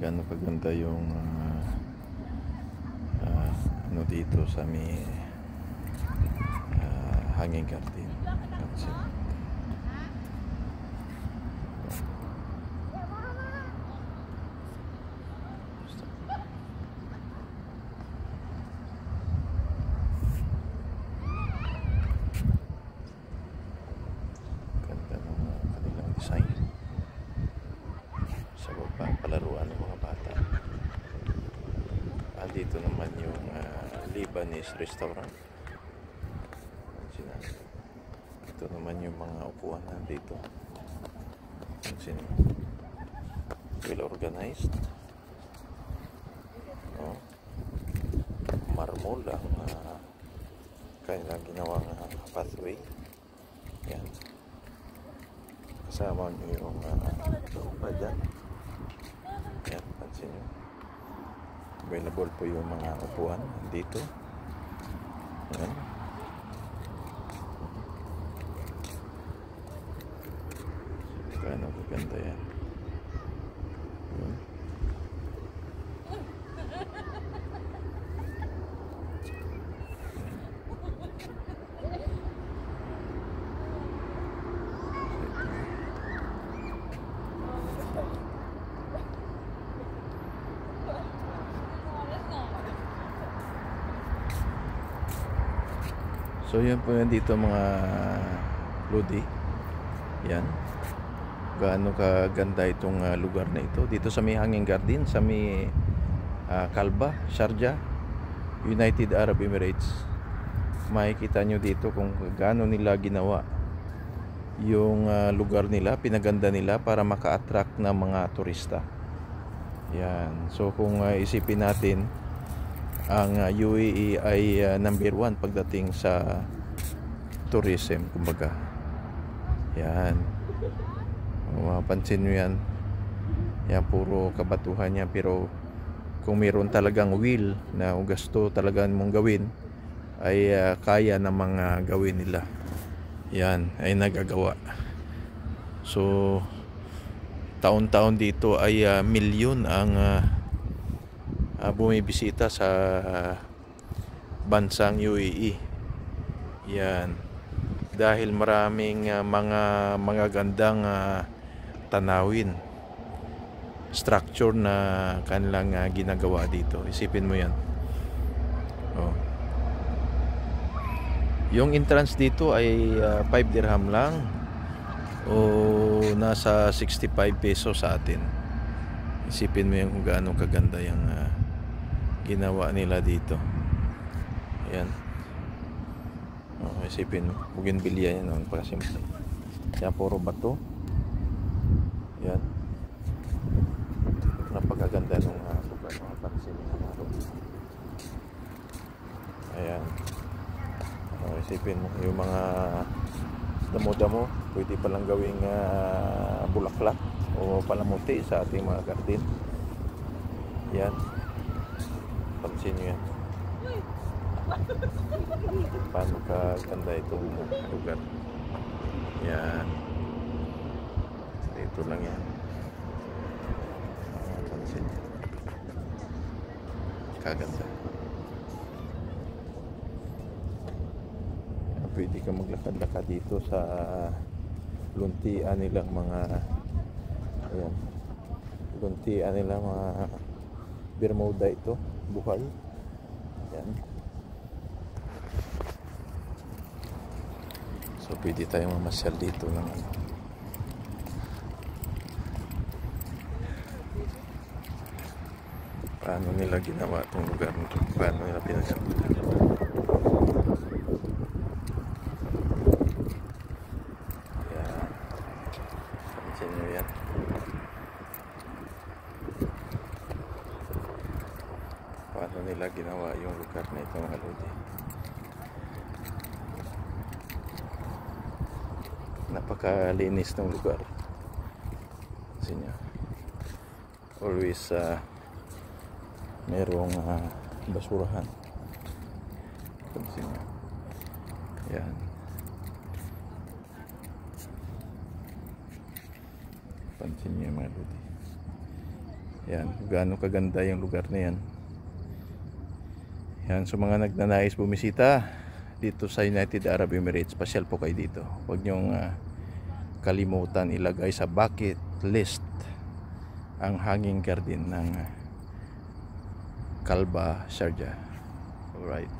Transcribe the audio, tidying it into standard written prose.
gaano kaganda yung ano dito sa may hanging garden. Ganda ng kanilang design sa baba, palaruan ng mga bata. Dito naman yung Lebanese restaurant. Ito naman yung mga upuan dito. Well organized. Marmol ang kanilang ginawang pathway. Yan. Kasama nyo yung pa dyan. Yan, pansin nyo. Available po yung mga upuan dito. Yan. Kano kaganda yan. So yan po yan dito mga Lodi. Yan. Gaano kaganda itong lugar na ito. Dito sa may hanging garden, sa may Kalba, Sharjah, United Arab Emirates. Makikita nyo dito kung gaano nila ginawa yung lugar nila, pinaganda nila para maka-attract ng mga turista. Yan. So kung isipin natin, ang UAE ay number 1 pagdating sa tourism, kumbaga. Yan. Mapansin nyo yan. Yan, puro kabatuhan yan. Pero kung mayroon talagang will na gusto talagang mong gawin, ay kaya na mga gawin nila. Yan, ay nagagawa. So taon-taon dito ay milyon ang bumibisita sa bansang UAE. Yan. Dahil maraming mga gandang tanawin, structure na kanilang ginagawa dito. Isipin mo yan. Yung entrance dito ay 5 dirham lang, o nasa 65 pesos sa atin. Isipin mo yan kung gaano kaganda yung ginawa nila dito. Yan. Isipin mo, bougainvillea yan naman, pagkasimple. Yan, puro bato. Yan. Napakaganda nung lugar, mga pansin mo. Ayan. Isipin mo, yung mga damo-damo, pwede palang gawing bulaklak o palamuti sa ating mga garden. Yan. Pansin nyo yan. Paano kaganda itong lugar. Yan. Dito lang yan. Pansin nyo. Kaganda. Pwede ka maglakad-lakad dito sa luntian nilang mga, ayan, luntian nilang mga Bermuda ito, buhay. Yan. So pwede tayong mamasyal dito ng paano nila ginawa itong lugar nito, paano nila pinaganda. Yan. Pansin nyo yan. Paano nila ginawa yung lugar na ito, mga lodi. Napakalinis ng lugar. Kasi niya, always merong basurahan. Pansin niya. Yan. Pansin niya, mga lodi. Yan, gaano kaganda yung lugar na yan. Yan, sa mga nagnanais bumisita dito sa United Arab Emirates, pasyal po kayo dito. Huwag nyong kalimutan ilagay sa bucket list ang hanging garden ng Kalba, Sharjah. Alright.